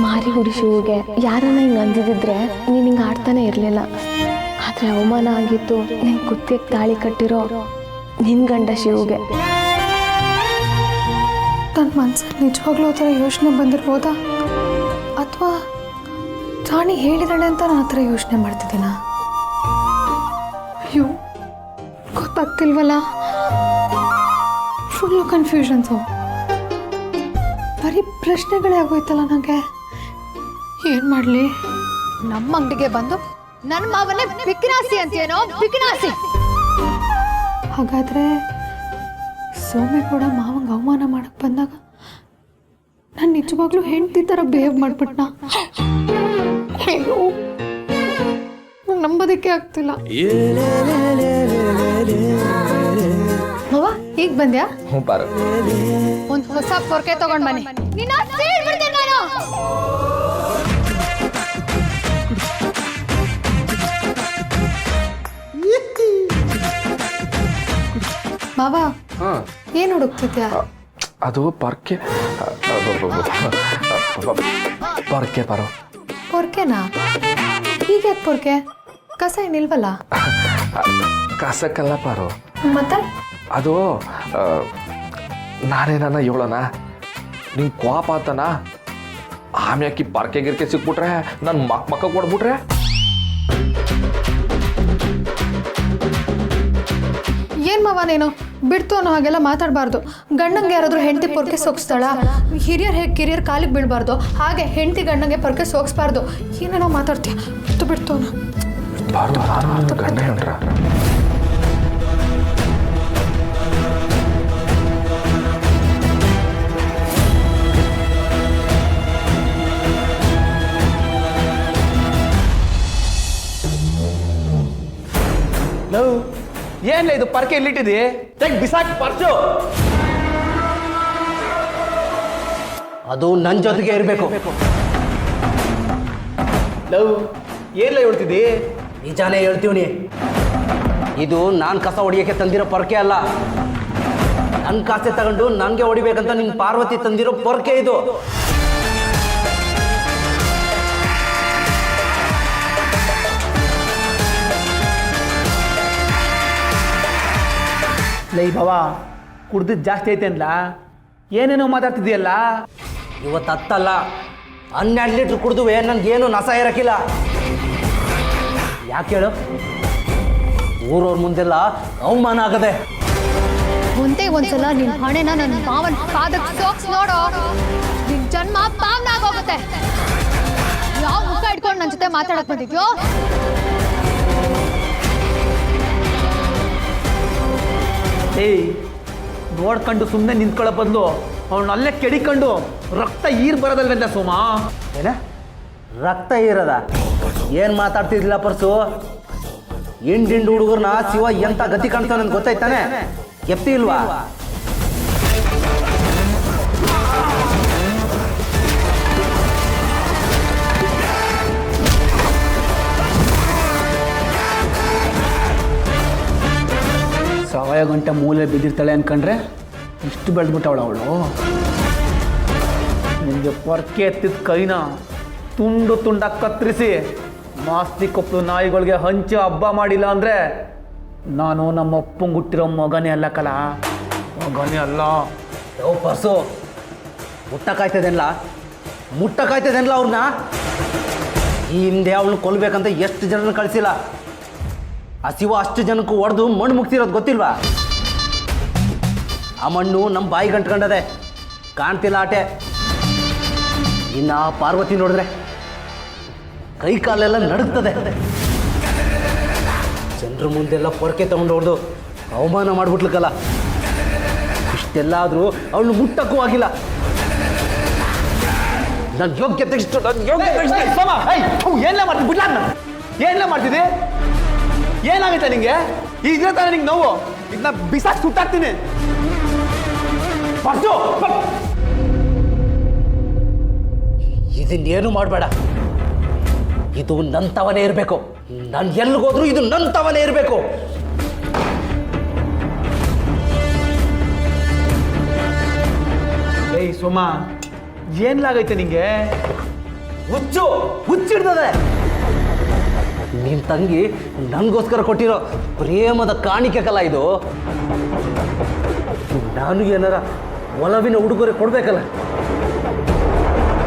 ಮಾರಿ ಹುಡಿ ಶಿವಗೆ ಯಾರನ್ನ ಹಿಂಗೆ ಅಂದಿದ್ರೆ ನೀನು ಹಿಂಗೆ ಆಡ್ತಾನೆ ಇರಲಿಲ್ಲ. ಆದರೆ ಅವಮಾನ ಆಗಿತ್ತು ನಿನ್ನ ಕುತ್ತಿಗೆ ತಾಳಿ ಕಟ್ಟಿರೋ ನಿನ್ನ ಗಂಡ ಶಿವಗೆ. ನನ್ನ ಮನಸ್ಸಲ್ಲಿ ನಿಜವಾಗ್ಲೂ ಆ ಥರ ಯೋಚನೆ ಬಂದಿರ್ಬೋದಾ, ಅಥವಾ ರಾಣಿ ಹೇಳಿದಾಳೆ ಅಂತ ನಾನು ಆ ಥರ ಯೋಚನೆ ಮಾಡ್ತಿದ್ದೀನ? ಅಯ್ಯೋ ಗೊತ್ತಾಗ್ತಿಲ್ವಲ್ಲ, ಫುಲ್ಲು ಕನ್ಫ್ಯೂಷನ್ಸು, ಬರೀ ಪ್ರಶ್ನೆಗಳೇ ಆಗೋಯ್ತಲ್ಲ ನನಗೆ. ಏನು ಮಾಡಲಿ? ನಮ್ಮ ಅಂಗಡಿಗೆ ಬಂದು ನನ್ನ ಮಾವನೇ ಬಿಕ್ನಾಸಿ ಅಂತೇನೋ, ಬಿಕ್ನಾಸಿ. ಹಾಗಾದರೆ ಸೌಮ್ಯ ಕೂಡ ಮಾವಂಗೆ ಅವಮಾನ ಮಾಡಕ್ಕೆ ಬಂದಾಗ ನಾನು ನಿಜವಾಗ್ಲೂ ಹೆಂಡತಿ ಥರ ಬಿಹೇವ್ ಮಾಡಿಬಿಟ್ನ. ಅಯ್ಯೋ ನಂಬೋದಕ್ಕೆ ಆಗ್ತಿಲ್ಲ. ಮಾವ ಈಗ ಬಂದ್ಯಾ? ಹ್ಞೂ ಪಾರು. ಒಂದು ಹೊಸ ಪೊರ್ಕೆ ತಗೊಂಡ್ ಬನ್ನಿ. ನಿನ್ನ ಸೀಳ್ಬಿಡ್ತೀನಿ ನಾನು. ಮಾವ ಏನು ಹುಡುಕ್ತಿದ್ಯಾ? ಅದು ಪೊರ್ಕೆ ಪೊರ್ಕೆ ಪಾರು. ಪೊರ್ಕೆನಾ? ಹೀಗೆ ಪೊರ್ಕೆ? ಕಸ ಏನಿಲ್ವಲ್ಲ? ಕಸಕ್ಕಲ್ಲ ಪಾರು, ಮತ್ತೆ ಅದು ನಾನೇನ ಹೇಳೋಣ, ನಿಂಗೆ ಕೋಪ ಆತನ ಆಮ್ಯಾಕಿ ಪರ್ಕೆ ಗಿರ್ಕೆ ಸಿಕ್ಬಿಟ್ರೆ ನನ್ನ ಮಕ್ಕ ಕೊಡ್ಬಿಟ್ರೆ ಏನ್ ಮಾವ ನೀನು ಬಿಡ್ತು ಅನ್ನೋ ಹಾಗೆಲ್ಲ ಮಾತಾಡಬಾರ್ದು. ಗಂಡಂಗೆ ಯಾರಾದ್ರೂ ಹೆಂಡತಿ ಪೊರ್ಕೆ ಸೋಗಿಸ್ತಾಳ? ಹಿರಿಯರ್ ಹೇಗೆ ಕಿರಿಯರ್ ಕಾಲಿಗೆ ಬೀಳ್ಬಾರ್ದು, ಹಾಗೆ ಹೆಂಡತಿ ಗಂಡಂಗೆ ಪೊರ್ಕೆ ಸೋಗಿಸ್ಬಾರ್ದು. ಏನೇನೋ ಮಾತಾಡ್ತೀಯ. ಬಿಡ್ತು ಗಂಡ ಹೇಳ್ರ. ಏನ್ಲ ಇದು ಪರ್ಕೆ ಎಲ್ಲಿಟ್ಟಿದಿ? ಬಿಸಾಕಿ ಪರ್ಸು. ಅದು ನನ್ನ ಜೊತೆಗೆ ಇರಬೇಕು. ಲವ್ ಏನ್ಲ ಹೇಳ್ತಿದ್ದಿ? ನಿಜಾನೇ ಹೇಳ್ತೀವಿ. ಇದು ನಾನು ಕಸ ಹೊಡಿಯೋಕ್ಕೆ ತಂದಿರೋ ಪೊರ್ಕೆ ಅಲ್ಲ. ನನ್ನ ಕಾಸೆ ತಗೊಂಡು ನನಗೆ ಹೊಡಿಬೇಕಂತ ನಿನ್ನ ಪಾರ್ವತಿ ತಂದಿರೋ ಪೊರ್ಕೆ ಇದು. ಲೈ ಭವ, ಕುಡ್ದಿದ್ದು ಜಾಸ್ತಿ ಐತೆ ಅನ್ಲ, ಏನೇನೋ ಮಾತಾಡ್ತಿದ್ದೀಯಲ್ಲ. ಇವತ್ತು ಹತ್ತಲ್ಲ 12 ಲೀಟ್ರ್ ಕುಡಿದುವೆ ನನಗೇನು ನಸ ಇರಕ್ಕಿಲ್ಲ. ಯಾಕೆ ಹೇಳು? ಊರವ್ರ ಮುಂದೆಲ್ಲ ಅವಮಾನ ಆಗದೆ. ಒಂದ್ಸಲ ನಿನ್ ಹಣೆನ ನನ್ನ ಮಾವನ್ ಪಾದಕ್ಕೆ ಸೋಕ್ಸ್ ನೋಡೋ, ನಿನ್ ಜನ್ಮ ಪಾವನ ಆಗೋಗುತ್ತೆ. ಯಾವ ಮುಖ ಇಟ್ಕೊಂಡು ನನ್ನ ಜೊತೆ ಮಾತಾಡಕ್ ಬಂದಿದ್ಯೋ? ಏಯ್, ನೋಡ್ಕೊಂಡು ಸುಮ್ಮನೆ ನಿಂತ್ಕೊಳ್ಳೋ ಬದಲು ಅವನು ಅಲ್ಲೇ ಕೆಡಿಕೊಂಡು ರಕ್ತ ಈರ್ ಬರೋದಲ್ವೆಲ್ಲ ಸೋಮ. ಏನ ರಕ್ತ ಇರದ? ಏನು ಮಾತಾಡ್ತಿದ್ದಿಲ್ಲ ಪರ್ಸು? ಹಿಂಡು ಹುಡುಗರನ್ನ ಶಿವ ಎಂತ ಗತಿ ಕಾಣ್ತಾನೆ ಅಂತ ಗೊತ್ತಾಯ್ತಾನೆ? ಎಪ್ತಿ ಇಲ್ವಾ? ಸಾವಯವ ಗಂಟೆ ಮೂಲೆ ಬಿದ್ದಿರ್ತಾಳೆ ಅನ್ಕೊಂಡ್ರೆ ಇಷ್ಟು ಬೆಳೆದ್ಬಿಟ್ಟವಳ ಅವಳು. ನಿಮಗೆ ಪೊರ್ಕೆ ಎತ್ತಿದ ಕೈನ ತುಂಡು ತುಂಡಾಗಿ ಕತ್ತರಿಸಿ ಮಾಸ್ತಿ ಕೊಪ್ಪಳು ನಾಯಿಗಳಿಗೆ ಹಂಚಿ ಹಬ್ಬ ಮಾಡಿಲ್ಲ ಅಂದರೆ ನಾನು ನಮ್ಮ ಅಪ್ಪಂಗೆ ಹುಟ್ಟಿರೋ ಮಗನೇ ಅಲ್ಲ ಕಲ, ಮಗನೇ ಅಲ್ಲ. ಓ ಪರ್ಸು, ಮುಟ್ಟಕ್ಕಾಯ್ತದೇನಲ್ಲ ಅವ್ರನ್ನ. ಈ ಹಿಂದೆ ಅವಳನ್ನ ಕೊಲ್ಬೇಕಂತ ಎಷ್ಟು ಜನರನ್ನ ಕಳಿಸಿಲ್ಲ. ಆ ಶಿವ ಅಷ್ಟು ಜನಕ್ಕೂ ಹೊಡೆದು ಮಣ್ಣು ಮುಗ್ತಿರೋದು ಗೊತ್ತಿಲ್ವಾ? ಆ ಮಣ್ಣು ನಮ್ಮ ಬಾಯಿ ಗಂಟ್ಕೊಂಡದೆ, ಕಾಣ್ತಿಲ್ಲ ಆಟೆ. ಇನ್ನು ಆ ಪಾರ್ವತಿ ನೋಡಿದ್ರೆ ಕೈ ಕಾಲೆಲ್ಲ ನಡುಗ್ತದೆ. ಜನರ ಮುಂದೆಲ್ಲ ಪೊರಕೆ ತಗೊಂಡು ಹೊಡೆದು ಅವಮಾನ ಮಾಡ್ಬಿಟ್ಲಕ್ಕಲ್ಲ. ಇಷ್ಟೆಲ್ಲ ಆದರೂ ಅವಳು ಮುಟ್ಟಕ್ಕೂ ಆಗಿಲ್ಲ. ನನ್ನ ಯೋಗ್ಯತೆ ಇಷ್ಟು, ಏನೆಲ್ಲ ಮಾಡ್ತೀನಿ ಬಿಡ್ಲ? ಏನೆಲ್ಲ ಮಾಡ್ತಿದ್ದೆ? ಏನಾಗುತ್ತೆ ನಿಂಗೆ? ಇದ್ರೆ ತಾನೆ ನಿಂಗೆ ನೋವು. ಇದನ್ನ ಬಿಸಾಕಿ ಸುಟ್ಟಾಕ್ತೀನಿ. ಇದನ್ನೇನು ಮಾಡಬೇಡ. ಇದು ನನ್ನ ತವನೇ ಇರಬೇಕು. ನಾನು ಎಲ್ಲಿಗೋದ್ರೂ ಇದು ನನ್ನ ತವನೇ ಇರಬೇಕು. ಏಯ್ ಸೋಮ, ಏನ್ಲಾಗೈತೆ ನಿಂಗೆ? ಹುಚ್ಚಿಡ್ತದೆ. ನಿನ್ ತಂಗಿ ನನಗೋಸ್ಕರ ಕೊಟ್ಟಿರೋ ಪ್ರೇಮದ ಕಾಣಿಕೆ ಕಲ ಇದು. ನಾನು ಏನಾರ ಒಲವಿನ ಉಡುಗೊರೆ ಕೊಡ್ಬೇಕಲ್ಲ,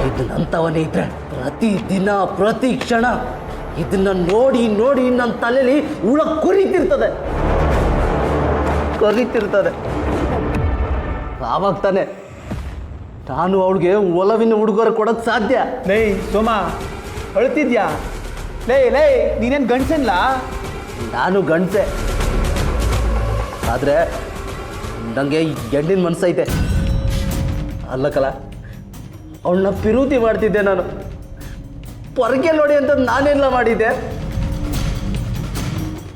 ಇದು ನಂತವನೇ ಇದ್ರೆ ಪ್ರತಿ ದಿನ ಪ್ರತಿ ಕ್ಷಣ ಇದನ್ನ ನೋಡಿ ನೋಡಿ ನನ್ನ ತಲೆಯಲ್ಲಿ ಹುಳ ಕೊರಿತಿರ್ತದೆ. ಆವಾಗ ತಾನೆ ನಾನು ಅವಳಿಗೆ ಒಲವಿನ ಉಡುಗೊರೆ ಕೊಡೋದು ಸಾಧ್ಯ. ಲೇ ಸೋಮ, ಅಳ್ತಿದ್ಯಾ? ಲೇ ನೀನೇನು ಗಂಡ್ಸನ್ಲ? ನಾನು ಗಂಡಸೆ, ಆದರೆ ನನಗೆ ಹೆಣ್ಣಿನ ಮನಸ್ಸೈತೆ. ಅಲ್ಲಕಲ್ಲ, ಅವಳನ್ನ ಪಿರೂತಿ ಮಾಡ್ತಿದ್ದೆ ನಾನು. ಹೊರಗೆ ನೋಡಿ ಅಂತ ನಾನೆಲ್ಲ ಮಾಡಿದ್ದೆ.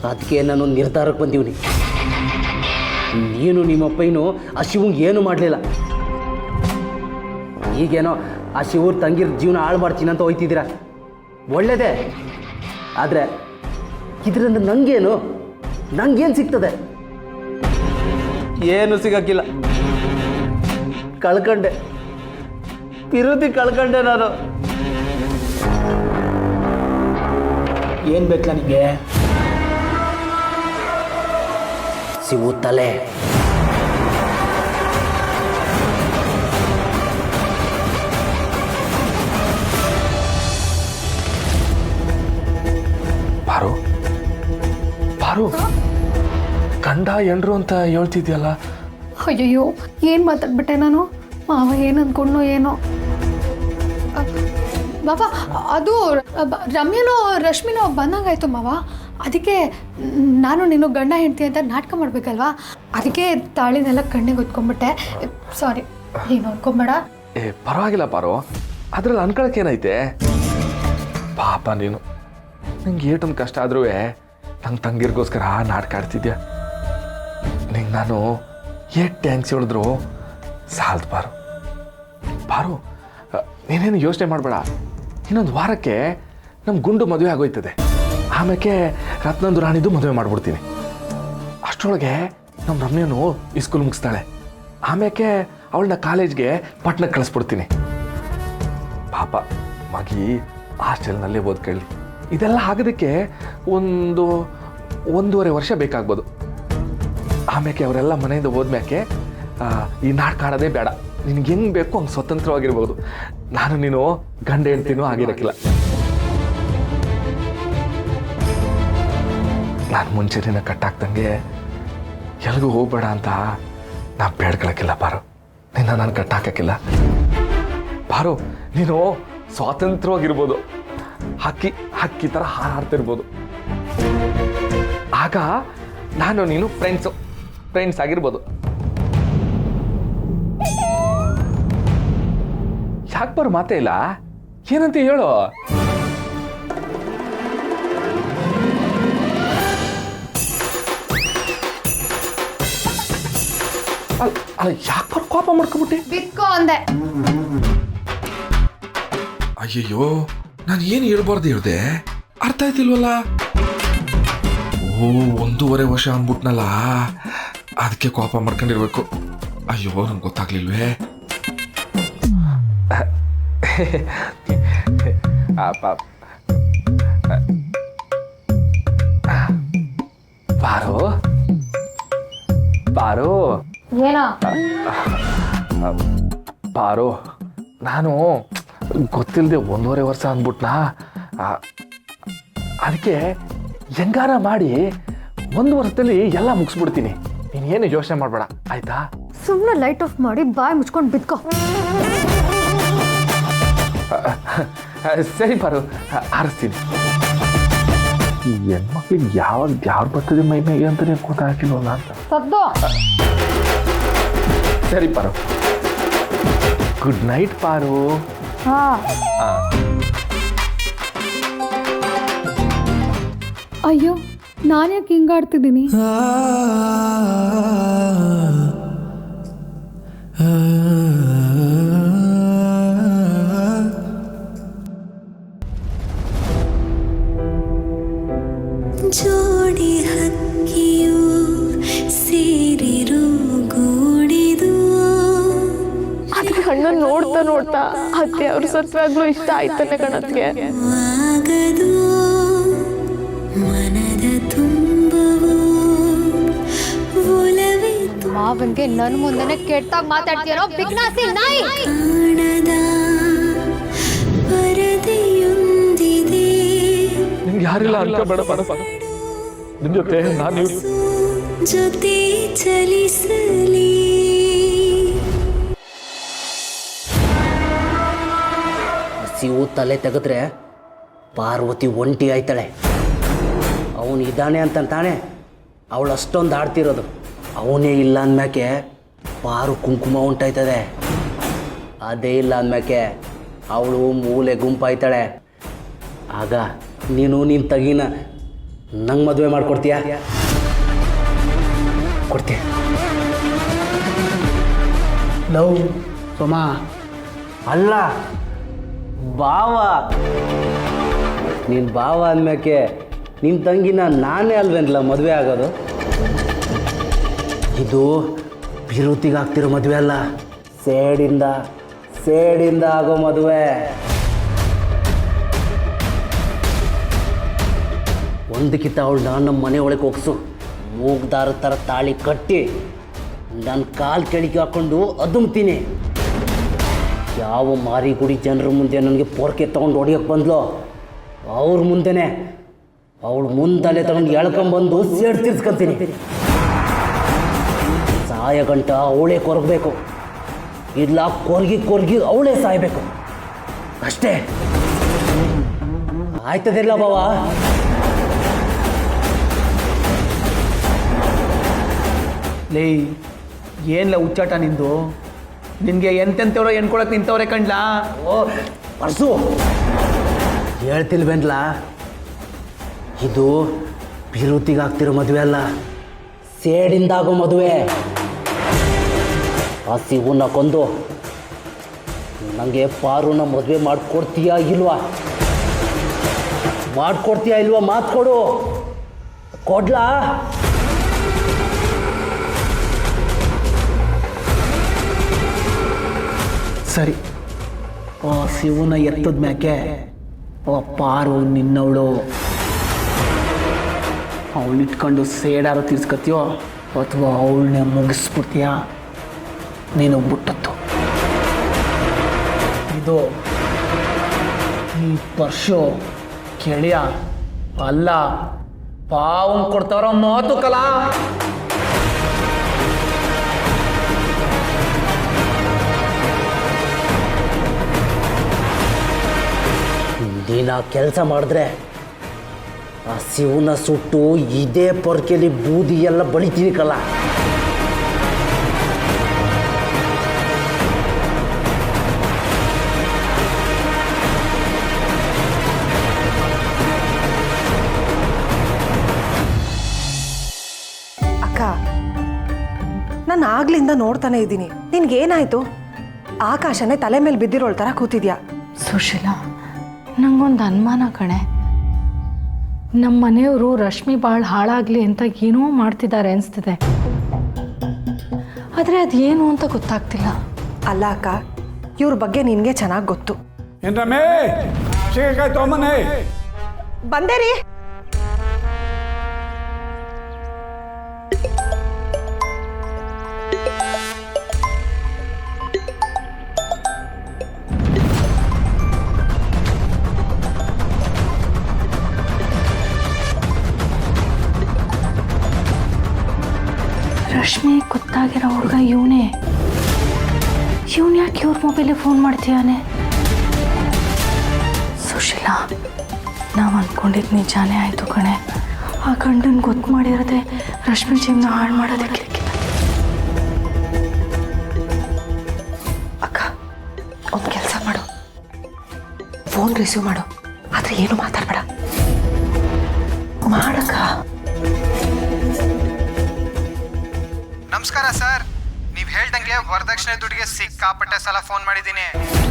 ಅದಕ್ಕೆ ನಾನು ನಿರ್ಧಾರಕ್ಕೆ ಬಂದೀವ್ನಿ. ನೀನು ನಿಮ್ಮಪ್ಪಯ್ಯನು ಆ ಶಿವಂಗೆ ಏನು ಮಾಡಲಿಲ್ಲ. ಈಗೇನೋ ಆ ಶಿವ್ರ ತಂಗಿರ ಜೀವನ ಹಾಳು ಮಾಡ್ತೀನಿ ಅಂತ ಹೋಯ್ತಿದ್ದೀರ, ಒಳ್ಳೇದೇ. ಆದರೆ ಇದರಿಂದ ನಂಗೇನು ಸಿಗ್ತದೆ? ಏನು ಸಿಗಕ್ಕಿಲ್ಲ. ಕಳ್ಕೊಂಡೆ, ಪಿರುತಿ ಕಳ್ಕೊಂಡೆ ನಾನು. ಏನು ಬೇಕಲ್ಲ ನಿಮಗೆ? ಶಿವು ತಲೆ. ಪಾರು ಪಾರು, ಗಂಡ ಎಂಡ್ರು ಅಂತ ಹೇಳ್ತಿದ್ಯಲ್ಲ? ಅಯ್ಯಯ್ಯೋ, ಏನು ಮಾತಾಡ್ಬಿಟ್ಟೆ ನಾನು? ಮಾವ ಏನು ಅಂದ್ಕೊಂಡ್ನೋ ಏನೋ. ಮಾವ, ಅದು ರಮ್ಯನೋ ರಶ್ಮಿನೋ ಬಂದಂಗಾಯ್ತು ಮಾವ. ಅದಕ್ಕೆ ನಾನು ನೀನು ಗಂಡ ಹೆಂಡ್ತಿ ಅಂತ ನಾಟಕ ಮಾಡಬೇಕಲ್ವಾ, ಅದಕ್ಕೆ ತಾಳಿನೆಲ್ಲ ಕಣ್ಣಿಗೆ ಹೊತ್ಕೊಂಡ್ಬಿಟ್ಟೆ. ಸಾರಿ, ನೀನು ಅನ್ಕೊಂಬೇಡ. ಪರವಾಗಿಲ್ಲ ಪಾರು, ಅದ್ರಲ್ಲಿ ಅನ್ಕೊಳಕ್ಕೆ ಏನೈತೆ? ಪಾಪ ನೀನು, ನಂಗೆ ಏಟೊಂದು ಕಷ್ಟ ಆದ್ರೂ ನಂಗೆ ತಂಗಿರ್ಗೋಸ್ಕರ ನಾಟಕ ಆಡ್ತಿದ್ಯಾ. ನಿಂಗೆ ನಾನು ಏಟ್ ಟ್ಯಾಂಕ್ಸ್ ಹೇಳಿದ್ರು ಸಾಲ್ದು ಪಾರು. ಪಾರು, ನೀನೇನು ಯೋಚನೆ ಮಾಡಬೇಡ. ಇನ್ನೊಂದು ವಾರಕ್ಕೆ ನಮ್ಮ ಗುಂಡು ಮದುವೆ ಆಗೋಯ್ತದೆ. ಆಮೇಲೆ ರತ್ನಂದು ರಾಣಿದು ಮದುವೆ ಮಾಡಿಬಿಡ್ತೀನಿ. ಅಷ್ಟರೊಳಗೆ ನಮ್ಮ ರಮ್ಯನು ಈ ಸ್ಕೂಲ್ ಮುಗಿಸ್ತಾಳೆ. ಆಮೇಲೆ ಅವಳನ್ನ ಕಾಲೇಜ್ಗೆ ಪಟ್ಟಣಕ್ಕೆ ಕಳಿಸ್ಬಿಡ್ತೀನಿ. ಪಾಪ ಮಗಿ ಹಾಸ್ಟೆಲ್ನಲ್ಲೇ ಓದ್ಕೊಳ್ಳಿ. ಇದೆಲ್ಲ ಆಗೋದಕ್ಕೆ 1.5 ವರ್ಷ ಬೇಕಾಗ್ಬೋದು. ಆಮೇಲೆ ಅವರೆಲ್ಲ ಮನೆಯಿಂದ ಹೋದ್ಮ್ಯಾಕೆ ಈ ನಾಟಕ ಆಡೋದೇ ಬೇಡ, ನಿನಗೆ ಹೆಂಗೆ ಬೇಕು ಹಂಗೆ ಸ್ವತಂತ್ರವಾಗಿರ್ಬೋದು. ನಾನು ನೀನು ಗಂಡ ಹೆಂಡ್ತಿನೂ ಆಗಿರಕ್ಕಿಲ್ಲ. ನಾನು ಮುಂಚೆ ನಿನ್ನ ಕಟ್ಟಾಕ್ದಂಗೆ ಎಲ್ಗೂ ಹೋಗ್ಬೇಡ ಅಂತ ನಾ ಬೇಡ್ಕೊಳಕ್ಕಿಲ್ಲ ಪಾರು. ನಿನ್ನ ನಾನು ಕಟ್ಟಾಕಿಲ್ಲ ಪಾರು. ನೀನು ಸ್ವಾತಂತ್ರ್ಯವಾಗಿರ್ಬೋದು, ಹಕ್ಕಿ ಥರ ಹಾರಾಡ್ತಿರ್ಬೋದು. ಆಗ ನಾನು ನೀನು ಫ್ರೆಂಡ್ಸ್ ಆಗಿರ್ಬೋದು. ಯಾಕೆ ಬರೋ ಮಾತೇ ಇಲ್ಲ? ಏನಂತ ಹೇಳು. ಅಲ್ಲ ಯಾಕೆ ಬರೋ ಕೋಪ ಮಾಡ್ಕೊಬಿಟ್ಟೆ? ಬಿತ್ಕೋ ಅಂದೆ. ಅಯ್ಯಯ್ಯೋ, ನಾನು ಏನು ಹೇಳ್ಬಾರ್ದು ಹೇಳ್ದೆ? ಅರ್ಥ ಆಯ್ತಿಲ್ವಲ್ಲ? 1.5 ವರ್ಷ ಅಂದ್ಬಿಟ್ನಲ್ಲ, ಅದಕ್ಕೆ ಕೋಪ ಮಾಡ್ಕೊಂಡಿರ್ಬೇಕು. ಅಯ್ಯೋ, ನಂಗೆ ಗೊತ್ತಾಗ್ಲಿಲ್ವೇ? ಪಾರು ಪಾರು ಏನೋ ಪಾರು, ನಾನು ಗೊತ್ತಿಲ್ಲದೆ 1.5 ವರ್ಷ ಅಂದ್ಬಿಟ್ನಾ. ಅದಕ್ಕೆ ಹೆಂಗಾರ ಮಾಡಿ 1 ವರ್ಷದಲ್ಲಿ ಎಲ್ಲ ಮುಗಿಸ್ಬಿಡ್ತೀನಿ. ನೀನು ಏನು ಯೋಚನೆ ಮಾಡಬೇಡ, ಆಯ್ತಾ? ಸುಮ್ಮನೆ ಲೈಟ್ ಆಫ್ ಮಾಡಿ ಬಾಯಿ ಮುಚ್ಕೊಂಡು ಬಿತ್ಕೋ. ಸರಿ ಪಾರು, ಆರಿಸ್ತೀನಿ. ಈ ಹೆಣ್ಮಕ್ಳಿಗೆ ಯಾವ್ದು ಬರ್ತದೆ ಮೈ ಮೇಲೆ ಅಂತಲೇ ಗೊತ್ತಾಗಿಲ್ವಲ್ಲ ಅಂತ. ಸದ್ದು. ಸರಿ ಪಾರು, ಗುಡ್ ನೈಟ್ ಪಾರು. ಅಯ್ಯೋ, ನಾನ್ಯಾಕೆ ಹಿಂಗಾಡ್ತಿದ್ದೀನಿ? ಜೋಡಿ ಹಕ್ಕಿಯು ಸೇರಿರು ಗೂಡಿದು. ಅದ್ರ ಅಣ್ಣ ನೋಡ್ತಾ ಅತ್ತೆ ಅವ್ರ ಸತ್ವಾಗ್ಲೂ ಇಷ್ಟ ಆಯ್ತಾನೆ ಕಣತ್ಗೆ. ಆಗದು ಮನದ ತುಂಬವು ಒಲವೇ ಮಾವನ್ಗೆ ನನ್ ಮುಂದೆನೆ ಕೆಟ್ಟಾಗಿ ಮಾತಾಡ್ತೀರೋ ಬಿಗ್ನಾಸಿ ನಾಯಿ. ಕಾಣದ ಪರದೆಯೊಂದಿದೆ ನಿಮ್ಗೆ ಯಾರಿಲ್ಲ ಅನ್ಕೋಬೇಡ ನಿಮ್ ಜೊತೆ ನಾನು ಜೊತೆ ಚಲಿಸಲಿ. ಹಸಿವು ತಲೆ ತೆಗೆದ್ರೆ ಪಾರ್ವತಿ ಒಂಟಿ ಆಯ್ತಾಳೆ. ಅವನು ಇದ್ದಾನೆ ಅಂತ ತಾನೆ ಅವಳು ಅಷ್ಟೊಂದು ಆಡ್ತಿರೋದು. ಅವನೇ ಇಲ್ಲ ಅಂದ್ಮ್ಯಾಕೆ ಪಾರು ಕುಂಕುಮ ಉಂಟಾಯ್ತದೆ. ಅದೇ ಇಲ್ಲ ಅಂದ್ಮ್ಯಾಕೆ ಅವಳು ಮೂಲೆ ಗುಂಪಾಯ್ತಾಳೆ. ಆಗ ನೀನು ನಿನ್ನ ತಗಿನ ನಂಗೆ ಮದುವೆ ಮಾಡಿಕೊಡ್ತೀಯ? ಕೊಡ್ತೀಯ? ಲವ್ ಸೋಮ ಅಲ್ಲ ಬಾವ. ನಿನ್ನ ಬಾವ ಅಂದ್ಮ್ಯಾಕೆ ನಿನ್ನ ತಂಗಿನ ನಾನೇ ಅಲ್ವೇನಲ್ಲ ಮದುವೆ ಆಗೋದು. ಇದು ಬಿರುತಿಗಾಗ್ತಿರೋ ಮದುವೆ ಅಲ್ಲ, ಸೇಡಿಂದ ಆಗೋ ಮದುವೆ. ಒಂದಕ್ಕಿಂತ ಅವಳನ್ನ ನಮ್ಮ ಮನೆ ಒಳಗೆ ಹೋಗ್ಸು. ಮೂಗ್ದಾರ ಥರ ತಾಳಿ ಕಟ್ಟಿ ನನ್ನ ಕಾಲು ಕೆಳಗೆ ಹಾಕ್ಕೊಂಡು ಅದುಮ್ತೀನಿ. ಯಾವ ಮಾರಿಗುಡಿ ಜನರ ಮುಂದೆ ನನಗೆ ಪೊರ್ಕೆ ತೊಗೊಂಡು ಹೊಡಿಯೋಕ್ಕೆ ಬಂದ್ಲೋ ಅವ್ರ ಮುಂದೆನೇ ಅವಳು ಮುಂದಲೆ ತಗೊಂಡು ಎಳ್ಕೊಂಬಂದು ಸೇಡ್ ತೀರ್ಸ್ಕೊತೀನಿ. ಸಾಯ ಗಂಟ ಅವಳೇ ಕೊರಗಬೇಕು, ಇಲ್ಲ ಕೊರ್ಗಿ ಅವಳೇ ಸಾಯಬೇಕು ಅಷ್ಟೇ. ಆಯ್ತದಿಲ್ಲ ಬಾವ? ಲೇ ಏನಿಲ್ಲ ಹುಚ್ಚಾಟ ನಿಂದು. ನಿನಗೆ ಎಂತೆಂಥವ್ರೋ ಎಣ್ಕೊಳಕ್ಕೆ ನಿಂತವ್ರೆ ಕಂಡ್ಲಾ? ಓ ಪರ್ಸು ಹೇಳ್ತಿಲ್ವೇನ್ಲ, ಇದು ಬಿರುತಿಗಾಗ್ತಿರೋ ಮದುವೆ ಅಲ್ಲ, ಸೇಡಿಂದಾಗೋ ಮದುವೆ. ಆ ಸಿಗುನ ಕೊಂದು ನನಗೆ ಪಾರುನ ಮದುವೆ ಮಾಡಿಕೊಡ್ತೀಯಾ ಇಲ್ವಾ? ಮಾತು ಕೊಡು. ಕೊಡ್ಲಾ? ಸರಿ, ಆ ಶಿವನ ಎತ್ತದ ಮ್ಯಾಕೆ ಆ ಪಾರು ನಿನ್ನವಳು. ಅವಳಿಟ್ಕೊಂಡು ಸೇಡಾರು ತೀರ್ಸ್ಕತ್ತೀಯೋ ಅಥವಾ ಅವಳನ್ನೇ ಮುಗಿಸ್ಬಿಡ್ತೀಯ ನೀನು ಬಿಟ್ಟದ್ದು. ಇದು ಈ ಪರ್ಶು ಕೆಳೆಯ ಅಲ್ಲ, ಪಾವಂಗ್ ಕೊಡ್ತಾರೋ ಮಾತು ಕಲಾ. ನೀನು ಆ ಕೆಲಸ ಮಾಡಿದ್ರೆ ಆ ಶಿವನ ಸುಟ್ಟು ಇದೇ ಪೊರ್ಕೆಲಿ ಬೂದಿ ಎಲ್ಲ ಬಳಿತೀನಿ ಕಲ್ಲ. ಅಕ್ಕ, ನಾನು ಆಗ್ಲಿಂದ ನೋಡ್ತಾನೆ ಇದ್ದೀನಿ. ನಿನ್ಗೇನಾಯ್ತು? ಆಕಾಶನೇ ತಲೆ ಮೇಲೆ ಬಿದ್ದಿರೋಳ್ ಥರ ಕೂತಿದ್ಯಾ. ಸುಶೀಲಾ, ನಂಗೊಂದು ಅನುಮಾನ ಕಣೆ. ನಮ್ಮ ಮನೆಯವರು ರಶ್ಮಿ ಭಾಳ ಹಾಳಾಗಲಿ ಅಂತ ಏನೋ ಮಾಡ್ತಿದ್ದಾರೆ ಅನಿಸ್ತಿದೆ. ಆದರೆ ಅದೇನು ಅಂತ ಗೊತ್ತಾಗ್ತಿಲ್ಲ. ಅಲ್ಲ ಅಕ್ಕ, ಇವ್ರ ಬಗ್ಗೆ ನಿನಗೆ ಚೆನ್ನಾಗಿ ಗೊತ್ತು. ಬಂದೆ ರೀ. ರಶ್ಮಿ ಗೊತ್ತಾಗಿರೋ ಹುಡುಗ ಇವನು ಯಾಕೆ ಇವ್ರ ಮೊಬೈಲಿಗೆ ಫೋನ್ ಮಾಡ್ತೀಯಾನೆ? ಸುಶೀಲಾ, ನಾವು ಅಂದ್ಕೊಂಡಿದ್ದು ನಿಜಾನೇ ಆಯಿತು ಕಣೆ. ಆ ಗಂಡನ ಗೊತ್ತು ಮಾಡಿರೋದೆ ರಶ್ಮಿ ಜೀವನ ಹಾಳು ಮಾಡೋದಕ್ಕೆ. ಅಕ್ಕ, ಒಂದು ಕೆಲಸ ಮಾಡು, ಫೋನ್ ರಿಸೀವ್ ಮಾಡು, ಆದರೆ ಏನು ಮಾತಾಡಬೇಡ. ಮಾಡಕ್ಕ. ನಮಸ್ಕಾರ ಸರ್, ನೀವು ಹೇಳ್ದಂಗೆ ವರದಕ್ಷಿಣೆ ದುಡ್ಡಿಗೆ ಸಿಕ್ಕಾಪಟ್ಟೆ ಸಲ ಫೋನ್ ಮಾಡಿದ್ದೀನಿ.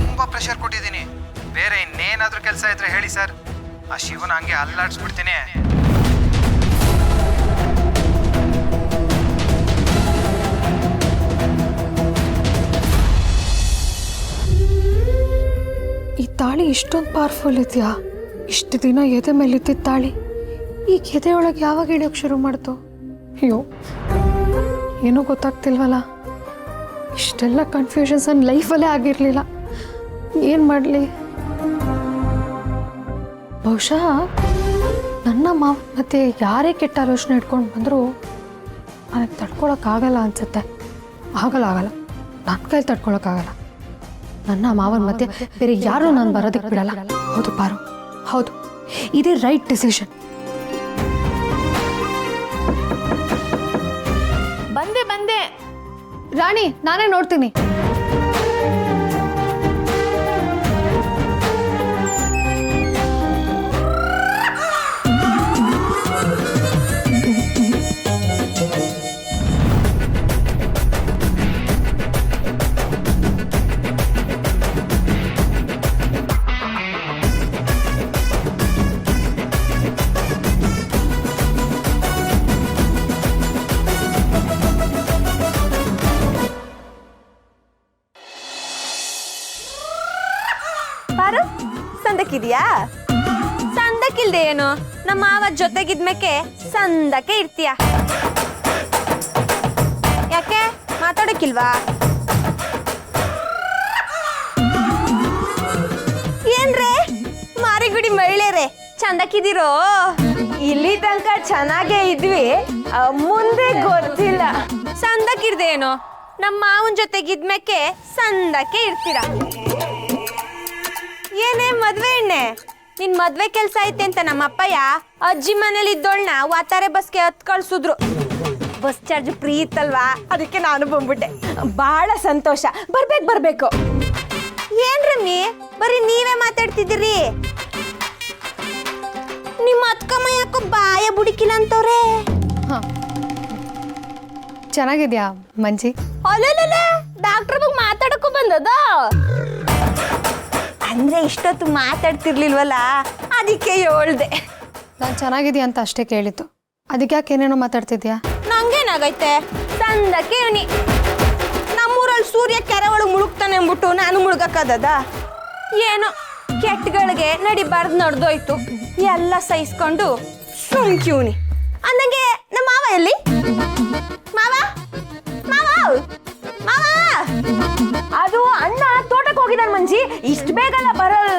ತುಂಬ ಪ್ರೆಷರ್ ಕೊಟ್ಟಿದ್ದೀನಿ. ಬೇರೆ ಇನ್ನೇನಾದರೂ ಕೆಲಸ ಇದ್ರೆ ಹೇಳಿ ಸರ್, ಆ ಶಿವನ ಹಂಗೆ ಅಲ್ಲಾಡಿಸ್ಬಿಡ್ತೀನಿ. ತಾಳಿ ಇಷ್ಟೊಂದು ಪವರ್ಫುಲ್ ಇದೆಯಾ? ಇಷ್ಟು ದಿನ ಎದೆ ಮೇಲಿದ್ದ ತಾಳಿ ಈಗ ಎದೆ ಒಳಗೆ ಯಾವಾಗ ಇಳಿಯೋಕೆ ಶುರು ಮಾಡ್ತು? ಅಯ್ಯೋ, ಏನೂ ಗೊತ್ತಾಗ್ತಿಲ್ವಲ್ಲ. ಇಷ್ಟೆಲ್ಲ ಕನ್ಫ್ಯೂಷನ್ಸ್ ನನ್ನ ಲೈಫಲ್ಲೇ ಆಗಿರಲಿಲ್ಲ. ಏನು ಮಾಡಲಿ? ಬಹುಶಃ ನನ್ನ ಮಾವ ಮತ್ತೆ ಯಾರೇ ಕೆಟ್ಟ ಆಲೋಚನೆ ಇಟ್ಕೊಂಡು ಬಂದರೂ ನನಗೆ ತಡ್ಕೊಳಕ್ಕಾಗಲ್ಲ ಅನ್ಸುತ್ತೆ. ಆಗಲ್ಲ ನನ್ನ ಕೈಲಿ ತಡ್ಕೊಳಕ್ಕಾಗಲ್ಲ. ನನ್ನ ಮಾವನ ಮತ್ತೆ ಬೇರೆ ಯಾರೂ ನಾನು ಬರೋದಕ್ಕೆ ಬಿಡಲ್ಲ. ಹೌದು ಪಾರು, ಹೌದು, ಇದೇ ರೈಟ್ ಡಿಸಿಷನ್. ಬಂದೆ ರಾಣಿ, ನಾನೇ ನೋಡ್ತೀನಿ. ಪಾರು, ಸಂದಕ್ಕಿದ್ಯಾ? ಸಂದಕ್ಕಿಲ್ದೆ ಏನು, ನಮ್ಮ ಮಾವ ಜೊತೆಗಿದ್ಮೇಕೆ ಸಂದಕ್ಕೆ ಇರ್ತೀಯ. ಯಾಕೆ ಮಾತಾಡಕ್ಕಿಲ್ವಾ? ಏನ್ರೇ ಮಾರಿಗುಡಿ ಮಹಿಳೆಯರೇ, ಚಂದಕ್ಕಿದ್ದೀರೋ? ಇಲ್ಲಿ ತನಕ ಚೆನ್ನಾಗೇ ಇದ್ವಿ, ಮುಂದೆ ಗೊತ್ತಿಲ್ಲ. ಸಂದಕ್ಕಿರ್ದೆ ಏನು, ನಮ್ಮ ಮಾವನ ಜೊತೆಗಿದ್ಮೇಕೆ ಸಂದಕ್ಕೆ ಇರ್ತೀರ. ಏನೇ ಮದ್ವೆ ಎಣ್ಣೆ, ನಿನ್ ಮದ್ವೆ ಕೆಲ್ಸ ಐತೆ ಅಂತ ನಮ್ಮ ಅಪ್ಪಯ್ಯ ಅಜ್ಜಿ ಮನೇಲಿ ಇದ್ದೋಳ್ನ ವಾತಾರೆ ಬಸ್ಗೆ ಹತ್ ಕಳ್ಸಿದ್ರು. ಬಸ್ ಚಾರ್ಜ್ ಫ್ರೀ ಇತ್ತಲ್ವಾ, ಅದಕ್ಕೆ ನಾನು ಬಂದ್ಬಿಟ್ಟೆ. ಬಹಳ ಸಂತೋಷ. ಬರ್ಬೇಕು. ಏನ್ ರಮ್ಮಿ, ಬರೀ ನೀವೇ ಮಾತಾಡ್ತಿದ್ದೀರಿ? ನಿಮ್ಮ ಅತ್ಕಮ್ಮ ಯಾಕೋ ಬಾಯ ಬುಡಿಕಿಲ್ಲ ಅಂತವ್ರೆ. ಚೆನ್ನಾಗಿದ್ಯಾ ಮಂಜಿ? ಅಲ್ಲ, ಡಾಕ್ಟರ್ ಬಗ್ಗೆ ಮಾತಾಡಕ್ಕೂ ಬಂದದ. ಅಂದ್ರೆ ಇಷ್ಟೊತ್ತು ಮಾತಾಡ್ತಿರ್ಲಿಲ್ವಲ್ಲ, ಅದಕ್ಕೆ ಹೇಳ್ದೆ. ನಾನು ಚೆನ್ನಾಗಿದ್ಯಾ ಅಂತ ಅಷ್ಟೇ ಕೇಳಿತ್ತು. ಅದಕ್ಕೆ ಯಾಕೆ ಏನೇನೋ ಮಾತಾಡ್ತಿದ್ಯಾ? ನಂಗೇನಾಗೈತೆ, ಸಂದಕ್ಕೆ ಇವನಿ. ನಮ್ಮೂರಲ್ಲಿ ಸೂರ್ಯ ಕೆರೆ ಒಳಗೆ ಮುಳುಗ್ತಾನೆ ಅಂದ್ಬಿಟ್ಟು ನಾನು ಮುಳುಗಕ್ಕದ? ಏನೋ ಕೆಟ್ಟಗಳಿಗೆ ನಡಿಬಾರ್ದು ನಡೆದೋಯ್ತು, ಎಲ್ಲ ಸಹಿಸ್ಕೊಂಡು ಸುಮ್ಕಿವ್ನಿ. ಅಂದಂಗೆ ನಮ್ಮ ಮಾವ ಎಲ್ಲಿ? ಮಾವ ಅದು ಅಣ್ಣ ತೋಟಕ್ಕೆ ಹೋಗಿದ್ದಾನೆ ಮಂಜಿ, ಇಷ್ಟು ಬೇಗಲ್ಲ ಬರಲ್ಲ.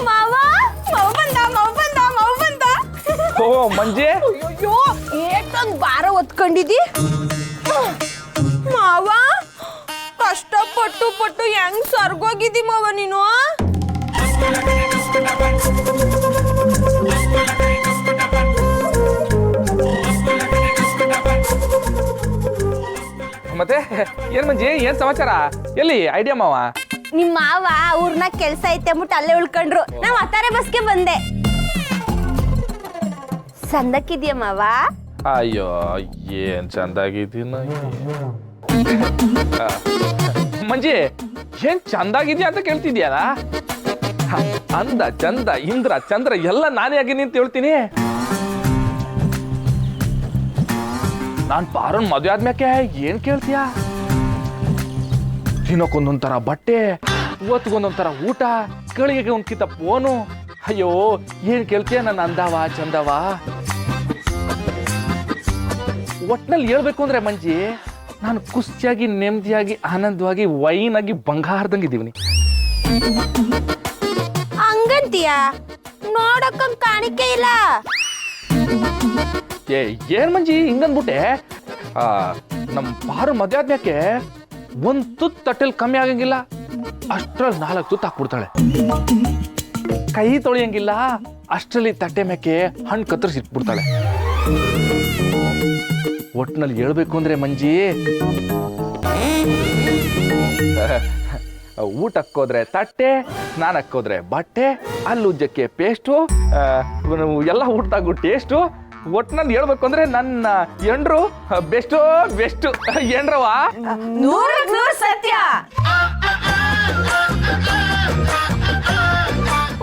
ಮಾವ ಬಂದ. ಓ ಮಂಜಿ, ಅಯ್ಯೋ, ಏಟೊಂದು ಭಾರ ಒತ್ಕೊಂಡಿದ್ದಿ ಮಾವ. ಕಷ್ಟಪಟ್ಟು ಹೆಂಗ್ ಸರ್ಗೋಗಿದ್ದಿ ಮಾವ ನೀನು. ಮತ್ತೆ ಏನ್ ಮಂಜಿ, ಏನ್ ಸಮಾಚಾರ? ಎಲ್ಲಿ ಐಡಿಯಾ ಮಾವ? ನಿಮ್ ಮಾವ ಊರ್ನ ಕೆಲ್ಸ ಐತೆ ಅಂದ್ಬಿಟ್ಟು ಅಲ್ಲೇ ಉಳ್ಕೊಂಡ್ರು. ನಾವ್ ಅತ್ತಾರೆ ಬಸ್ಗೆ ಬಂದೆ. ಸಂದಕ್ಕಿದ್ಯಾ ಮಾವ? ಅಯ್ಯೋ, ಏನ್ ಚಂದಾಗಿದ್ದೀನ ಮಂಜಿ. ಏನ್ ಚಂದಾಗಿದ್ಯಾ ಅಂತ ಕೇಳ್ತಿದ್ಯಾಲ? ಅಂದ ಚಂದ ಇಂದ್ರ ಚಂದ್ರ ಎಲ್ಲ ನಾನೇ ಆಗಿನಿ ಅಂತ ಹೇಳ್ತೀನಿ. ನಾನ್ ಪಾರನ್ ಮದುವೆ ಆದ್ಮ್ಯಾಕೆ ಏನ್ ಕೇಳ್ತೀಯ? ದಿನಕ್ಕೊಂದೊಂಥರ ಬಟ್ಟೆ, ಇವತ್ತಿಗೊಂದೊಂಥರ ಊಟ, ಗಳಿಗೆ ಒಂದ್ಕಿಂತ ಫೋನು. ಅಯ್ಯೋ, ಏನ್ ಕೇಳ್ತೀಯ ನನ್ನ ಅಂದವ ಚಂದವ? ಒಟ್ನಲ್ಲಿ ಹೇಳ್ಬೇಕು ಅಂದ್ರೆ ಮಂಜಿ, ನಾನು ಖುಷಿಯಾಗಿ ನೆಮ್ಮದಿಯಾಗಿ ಆನಂದವಾಗಿ ವೈನಾಗಿ ಬಂಗಾರದಂಗಿದ್ದೀವಿ. ಹಂಗಂತೀಯ? ನೋಡಕ್ಕಂಗ್ ಕಾಣಿಕೆ ಇಲ್ಲ. ಏನ್ ಮಂಜಿ ಹಿಂಗಂದ್ಬಿಟ್ಟೆ? ನಮ್ ಪಾರು ಮದ್ವೆ ಆದ್ಮ್ಯಾಕೆ ಒಂದ್ ತುತ್ತು ತಟ್ಟೆಲ್ ಕಮ್ಮಿ ಆಗಂಗಿಲ್ಲ, ಅಷ್ಟ್ರಲ್ಲಿ 4 ತುತ್ತು ಹಾಕ್ಬಿಡ್ತಾಳೆ. ಕೈ ತೊಳೆಯಂಗಿಲ್ಲ, ಅಷ್ಟ್ರಲ್ಲಿ ತಟ್ಟೆ ಮ್ಯಾಕೆ ಹಣ್ಣು ಕತ್ತರಿಸಿ ಇಟ್ಬಿಡ್ತಾಳೆ. ಒಟ್ನಲ್ಲಿ ಹೇಳ್ಬೇಕು ಅಂದ್ರೆ ಮಂಜಿ, ಊಟಕ್ಕೋದ್ರೆ ತಟ್ಟೆ, ಸ್ನಾನಕ್ಕೋದ್ರೆ ಬಟ್ಟೆ, ಅಲ್ಲುಜ್ಜಕ್ಕೆ ಪೇಸ್ಟು, ಎಲ್ಲ ಊಟದಾಗು ಟೇಸ್ಟು. ಒಟ್ನಲ್ಲಿ ಹೇಳ್ಬೇಕು ಅಂದ್ರೆ ನನ್ನ ಎಂಡ್ರು ಬೆಸ್ಟ್ ಎಂಡ್ರವ. 100% ಸತ್ಯ.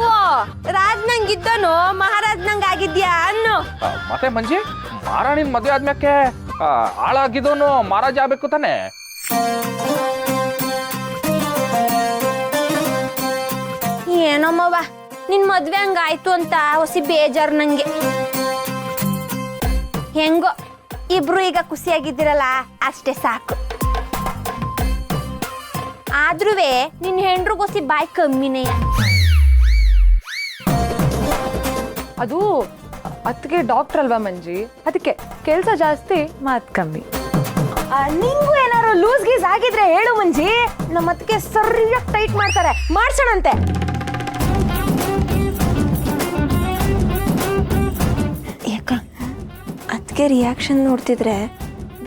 ಓ, ರಾಜ್ ನಂಗಿದ್ದನು ಮಹಾರಾಜ್ ನಂಗೆ ಆಗಿದ್ಯಾ ಅನ್ನು. ಮತ್ತೆ ಮಂಜಿ, ಮಾರಾಣಿನ ಮದುವೆ ಆದ್ಮ್ಯಾಕೆ ಹಾಳಾಗಿದ್ದವನು ಮಹಾರಾಜ ಆಗ್ಬೇಕು ತಾನೆ? ಏನಮ್ಮವ್ವ ನಿನ್ ಮದ್ವೆ ಹಂಗಾಯ್ತು ಅಂತ ಹೊಸಿ ಬೇಜಾರು ನಂಗೆ. ಹೆಂಗೋ ಇಬ್ರು ಈಗ ಖುಷಿಯಾಗಿದ್ದೀರಲ್ಲ ಅಷ್ಟೇ ಸಾಕು. ಆದ್ರೂ ನಿನ್ ಹೆಂಡ್ರಿಗೊಸಿ ಬಾಯ್ ಕಮ್ಮಿನೇ. ಅದು ಅದಕ್ಕೆ ಡಾಕ್ಟರ್ ಅಲ್ವಾ ಮಂಜಿ, ಅದಕ್ಕೆ ಕೆಲಸ ಜಾಸ್ತಿ ಮಾತು ಕಮ್ಮಿ. ನಿಂಗೂ ಏನಾರು ಲೂಸ್ ಗೀಸ್ ಆಗಿದ್ರೆ ಹೇಳು ಮಂಜಿ, ನಮ್ಮ ಅದಕ್ಕೆ ಸರಿಯಾಗಿ ಟೈಟ್ ಮಾಡ್ತಾರೆ, ಮಾಡ್ಸೋಣಂತೆ. ಯಾಕ ಅದಕ್ಕೆ ರಿಯಾಕ್ಷನ್ ನೋಡ್ತಿದ್ರೆ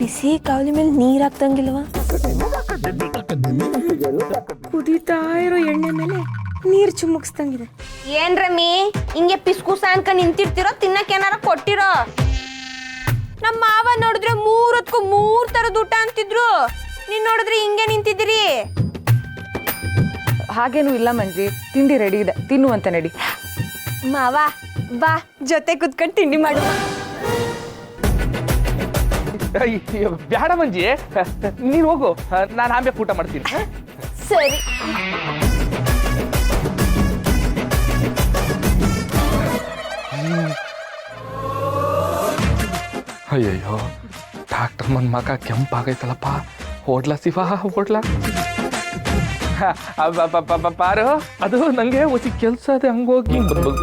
ಬಿಸಿ ಕಾವಲಿ ಮೇಲೆ ನೀರು ಹಾಕ್ದಂಗಿಲ್ವಾ? ಕುದೀತಾ ಇರೋ ಎಣ್ಣೆ ಮೇಲೆ ನೀರು ಚುಮುಕ್ಸ್ದಂಗಿದೆ. ಏನ್ ರಮಿ ಹಿಂಗೆ ಪಿಸ್ಕುಸ ಅನ್ಕ ನಿಂತಿರ್ತಿರೋ, ತಿನ್ನಕ್ ಏನಾರ ಕೊಟ್ಟಿರೋ? ನಮ್ಮ ಮಾವ ನೋಡಿದ್ರೆ 3 ಹೊತ್ತಿಗೂ 3 ತರದ ಊಟ ಅಂತಿದ್ರು, ನೀನ್ ನೋಡಿದ್ರೆ ಹಿಂಗೆ ನಿಂತಿದ್ದೀರಿ. ಹಾಗೇನೂ ಇಲ್ಲ ಮಂಜಿ, ತಿಂಡಿ ರೆಡಿ ಇದೆ, ತಿನ್ನುವಂತ ನಡಿ. ಮಾವ ಬಾ ಜೊತೆ ಕುತ್ಕೊಂಡು ತಿಂಡಿ ಮಾಡು. ಬ್ಯಾಡ ಮಂಜಿ, ನೀನು ಹೋಗು, ನಾನು ಆಮೇಲೆ ಊಟ ಮಾಡ್ತೀನಿ. ಸರಿ. ಅಯ್ಯಯ್ಯೋ, ಡಾಕ್ಟರ್ ನನ್ನ ಮಗ ಕೆಂಪಾಗೈತಲ್ಲಪ್ಪ. ಓಡ್ಲಾ ಶಿವ ಓಡ್ಲಾ. ಪಾರು, ಅದು ನಂಗೆ ಹೊಸಿ ಕೆಲಸ ಅದೇ, ಹಂಗೋಗಿ ಬರ್ಬೋದು.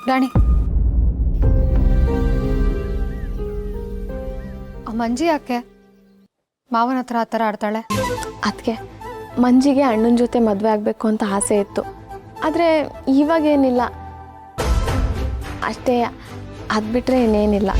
ರಾಣಿ, ಆ ಮಂಜಿ ಯಾಕೆ ಮಾವನ ಹತ್ರ ಆ ಥರ ಆಡ್ತಾಳೆ? ಅದಕ್ಕೆ ಮಂಜಿಗೆ ಅಣ್ಣನ ಜೊತೆ ಮದುವೆ ಆಗಬೇಕು ಅಂತ ಆಸೆ ಇತ್ತು, ಆದರೆ ಇವಾಗೇನಿಲ್ಲ ಅಷ್ಟೇ. ಅದು ಬಿಟ್ಟರೆ ಇನ್ನೇನಿಲ್ಲ.